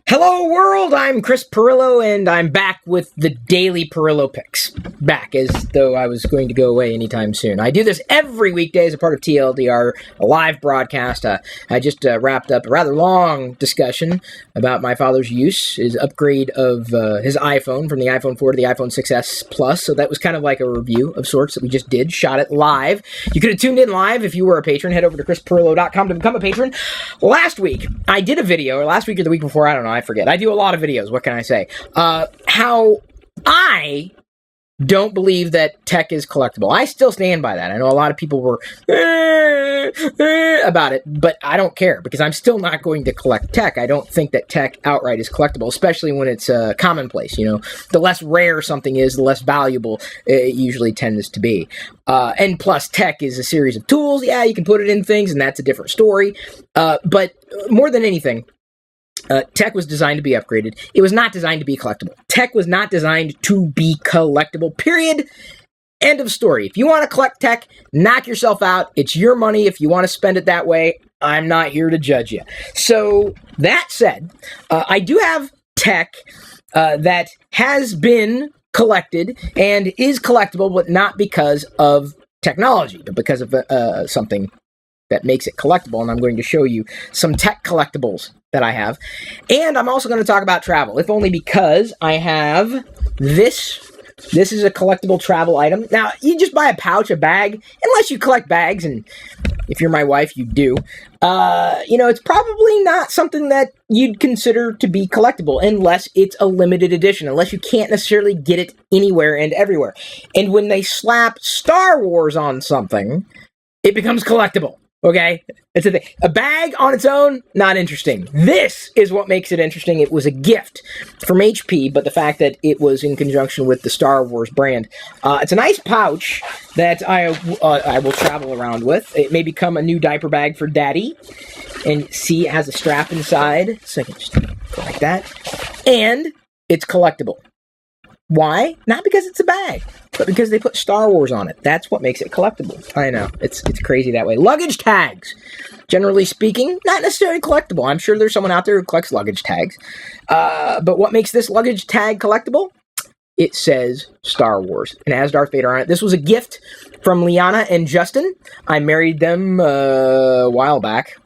Hello world, I'm Chris Pirillo, and I'm back with the daily Pirillo picks. Back, as though I was going to go away anytime soon. I do this every weekday as a part of TLDR, a live broadcast. I just wrapped up a rather long discussion about my father's use, his upgrade of his iPhone from the iPhone 4 to the iPhone 6s Plus. So that was kind of like a review of sorts that we just did, shot it live. You could have tuned in live if you were a patron. Head over to chrispirillo.com to become a patron. Last week, I did a video, or last week or the week before, I don't know, I forget. I do a lot of videos, what can I say? How I don't believe that tech is collectible. I still stand by that. I know a lot of people were about it, but I don't care because I'm still not going to collect tech. I don't think that tech outright is collectible, especially when it's commonplace. You know, the less rare something is, the less valuable it usually tends to be. And plus, tech is a series of tools. Yeah, you can put it in things, and that's a different story. But more than anything, tech was designed to be upgraded. It was not designed to be collectible. Tech was not designed to be collectible, period. End of story. If you want to collect tech, knock yourself out. It's your money. If you want to spend it that way, I'm not here to judge you. So, that said, I do have tech that has been collected and is collectible, but not because of technology, but because of something that makes it collectible, and I'm going to show you some tech collectibles that I have. And I'm also going to talk about travel, if only because I have this. This is a collectible travel item. Now, you just buy a pouch, a bag, unless you collect bags, and if you're my wife, you do. It's probably not something that you'd consider to be collectible unless it's a limited edition, unless you can't necessarily get it anywhere and everywhere. And when they slap Star Wars on something, it becomes collectible. Okay? It's a thing. A bag on its own, not interesting. This is what makes it interesting. It was a gift from HP, but the fact that it was in conjunction with the Star Wars brand. It's a nice pouch that I will travel around with. It may become a new diaper bag for Daddy. And see, it has a strap inside. So I can just go like that. And it's collectible. Why? Not because it's a bag, but because they put Star Wars on it. That's what makes it collectible. I know. It's crazy that way. Luggage tags. Generally speaking, not necessarily collectible. I'm sure there's someone out there who collects luggage tags. But what makes this luggage tag collectible? It says Star Wars and it has Darth Vader on it. This was a gift from Liana and Justin. I married them a while back.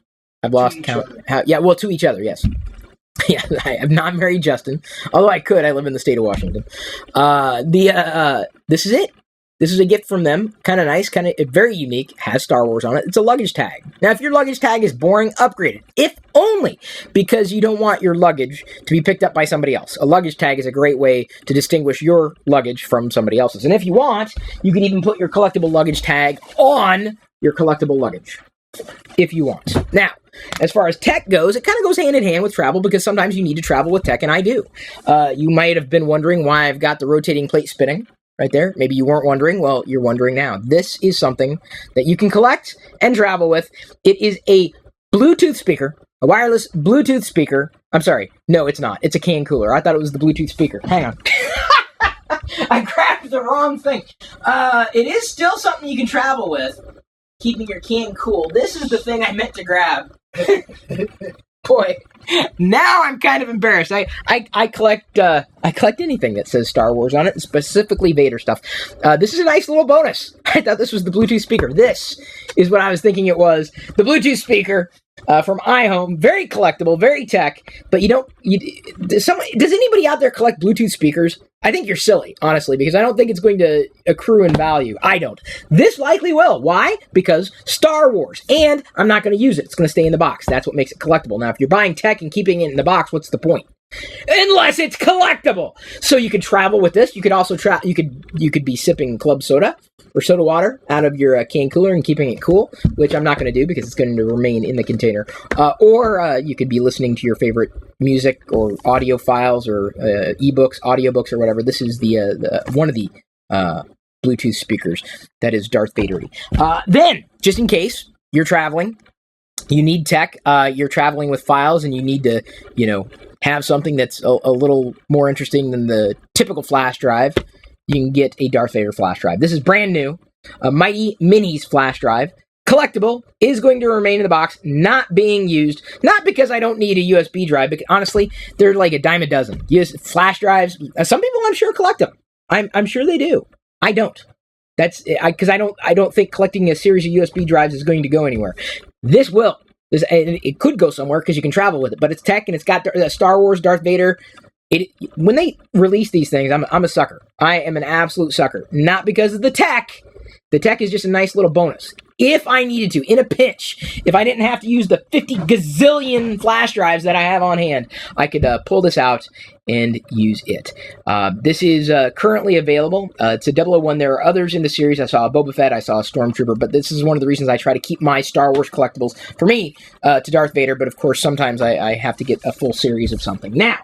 I've lost count. To each other, yes. Yeah, I have not married Justin, although I could. I live in the state of Washington. This is it. This is a gift from them. Kind of nice, kind of very unique. Has Star Wars on it. It's a luggage tag. Now, if your luggage tag is boring, upgrade it. If only because you don't want your luggage to be picked up by somebody else. A luggage tag is a great way to distinguish your luggage from somebody else's. And if you want, you can even put your collectible luggage tag on your collectible luggage. If you want. Now, as far as tech goes, it kind of goes hand in hand with travel because sometimes you need to travel with tech, and I do. You might have been wondering why I've got the rotating plate spinning right there. Maybe you weren't wondering. Well, you're wondering now. This is something that you can collect and travel with. It is a Bluetooth speaker, a wireless Bluetooth speaker. I'm sorry. No, it's not. It's a can cooler. I thought it was the Bluetooth speaker. Hang on. I grabbed the wrong thing. It is still something you can travel with. Keeping your can cool. This is the thing I meant to grab. Boy, now I'm kind of embarrassed. I collect anything that says Star Wars on it, specifically Vader stuff. This is a nice little bonus. I thought this was the Bluetooth speaker. This is what I was thinking it was. The Bluetooth speaker from iHome. Very collectible, very tech. But does anybody out there collect Bluetooth speakers? I think you're silly, honestly, because I don't think it's going to accrue in value. I don't. This likely will. Why? Because Star Wars. And I'm not going to use it. It's going to stay in the box. That's what makes it collectible. Now, if you're buying tech and keeping it in the box, what's the point? Unless it's collectible. So you could travel with this. You could also you could be sipping club soda or soda water out of your can cooler and keeping it cool, which I'm not going to do because it's going to remain in the container. Or you could be listening to your favorite music or audio files or ebooks, audiobooks or whatever. This is the one of the Bluetooth speakers that is Darth Vader-y. Then, just in case you're traveling, you need tech, you're traveling with files and you need to, have something that's a little more interesting than the typical flash drive, you can get a Darth Vader flash drive. This is brand new, a Mighty Minis flash drive. collectible is going to remain in the box, not being used, not because I don't need a USB drive, but honestly, they're like a dime a dozen. Flash drives, some people I'm sure collect them. I'm sure they do. I don't. That's because I don't think collecting a series of USB drives is going to go anywhere. This will. It could go somewhere because you can travel with it, but it's tech and it's got Star Wars, Darth Vader. When they release these things, I'm a sucker. I am an absolute sucker. Not because of the tech. The tech is just a nice little bonus. If I needed to, in a pinch, if I didn't have to use the 50 gazillion flash drives that I have on hand, I could pull this out and use it. This is currently available. It's a 001. There are others in the series. I saw a Boba Fett. I saw a Stormtrooper. But this is one of the reasons I try to keep my Star Wars collectibles, for me, to Darth Vader. But of course, sometimes I have to get a full series of something. Now,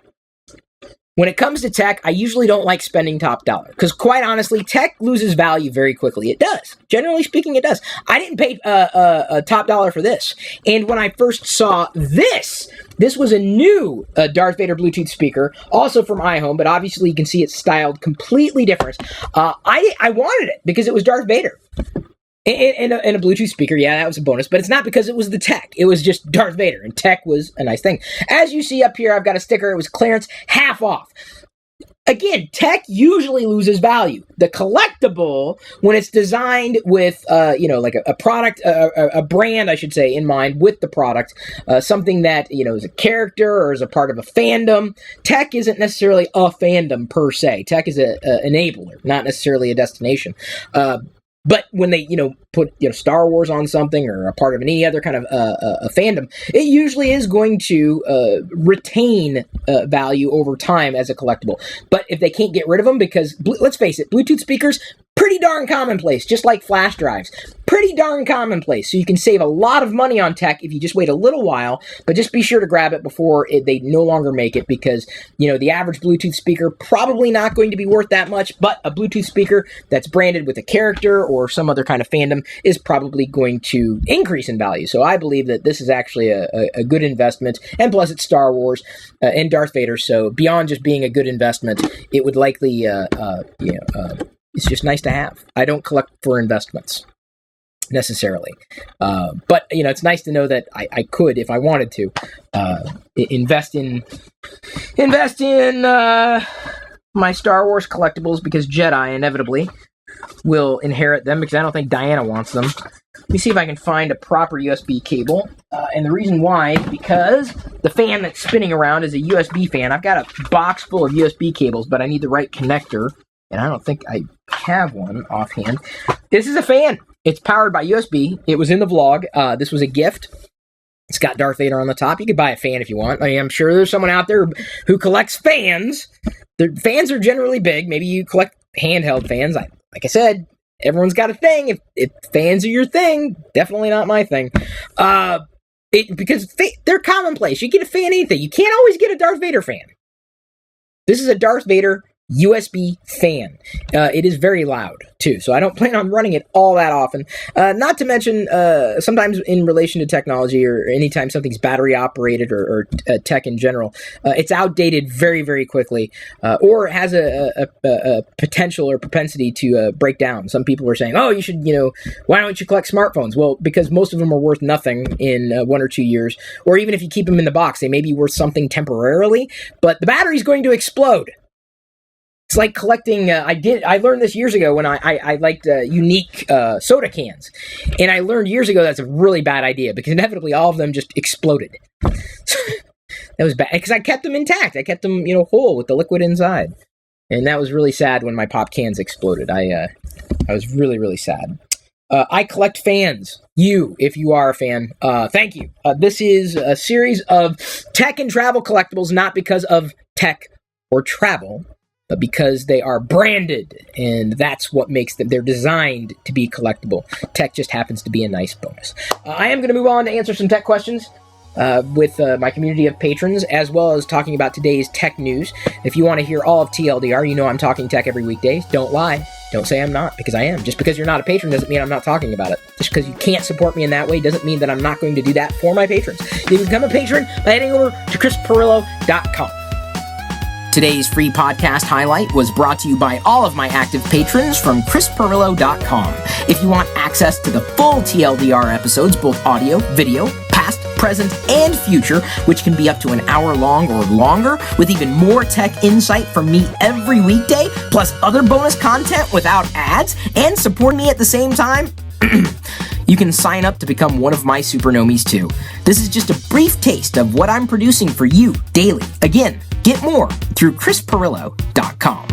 when it comes to tech, I usually don't like spending top dollar because, quite honestly, tech loses value very quickly. It does. Generally speaking, it does. I didn't pay a top dollar for this. And when I first saw this was a new Darth Vader Bluetooth speaker, also from iHome, but obviously you can see it's styled completely different. I wanted it because it was Darth Vader. And a Bluetooth speaker, yeah, that was a bonus, but it's not because it was the tech. It was just Darth Vader, and tech was a nice thing. As you see up here, I've got a sticker. It was clearance, half off. Again, tech usually loses value. The collectible, when it's designed with, like a product, a brand, I should say, in mind with the product, something that, is a character or is a part of a fandom. Tech isn't necessarily a fandom per se. Tech is an enabler, not necessarily a destination. But when they, put, Star Wars on something or a part of any other kind of a fandom, it usually is going to retain value over time as a collectible. But if they can't get rid of them, because, let's face it, Bluetooth speakers, pretty darn commonplace, just like flash drives. Pretty darn commonplace. So you can save a lot of money on tech if you just wait a little while, but just be sure to grab it before they no longer make it because, the average Bluetooth speaker probably not going to be worth that much, but a Bluetooth speaker that's branded with a character or some other kind of fandom is probably going to increase in value. So I believe that this is actually a good investment, and plus it's Star Wars and Darth Vader, so beyond just being a good investment, it would likely, it's just nice to have. I don't collect for investments necessarily. But, it's nice to know that I could, if I wanted to, invest in my Star Wars collectibles because Jedi inevitably will inherit them because I don't think Diana wants them. Let me see if I can find a proper USB cable. And the reason why is because the fan that's spinning around is a USB fan. I've got a box full of USB cables, but I need the right connector. And I don't think I have one offhand. This is a fan. It's powered by USB. It was in the vlog. This was a gift. It's got Darth Vader on the top. You could buy a fan if you want. I'm sure there's someone out there who collects fans. The fans are generally big. Maybe you collect handheld fans. Like I said, everyone's got a thing. If fans are your thing, definitely not my thing. Because they're commonplace. You get a fan anything. You can't always get a Darth Vader fan. This is a Darth Vader USB fan. It is very loud too, so I don't plan on running it all that often. Not to mention, sometimes in relation to technology or anytime something's battery operated or tech in general, it's outdated very, very quickly, or it has a potential or propensity to break down. Some people are saying, oh, you should, why don't you collect smartphones? Well, because most of them are worth nothing in 1 or 2 years, or even if you keep them in the box, they may be worth something temporarily, but the battery's going to explode. It's like collecting, I learned this years ago when I liked unique soda cans. And I learned years ago that's a really bad idea because inevitably all of them just exploded. That was bad because I kept them intact. I kept them, whole with the liquid inside. And that was really sad when my pop cans exploded. I was really, really sad. I collect fans. If you are a fan, thank you. This is a series of tech and travel collectibles, not because of tech or travel, but because they are branded, and that's what makes them. They're designed to be collectible. Tech just happens to be a nice bonus. I am going to move on to answer some tech questions with my community of patrons, as well as talking about today's tech news. If you want to hear all of TLDR, I'm talking tech every weekday. Don't lie. Don't say I'm not, because I am. Just because you're not a patron doesn't mean I'm not talking about it. Just because you can't support me in that way doesn't mean that I'm not going to do that for my patrons. You can become a patron by heading over to chrispirillo.com. Today's free podcast highlight was brought to you by all of my active patrons from ChrisPirillo.com. If you want access to the full TLDR episodes, both audio, video, past, present, and future, which can be up to an hour long or longer, with even more tech insight from me every weekday, plus other bonus content without ads, and support me at the same time, you can sign up to become one of my supernomies too. This is just a brief taste of what I'm producing for you daily. Again, get more through ChrisPirillo.com.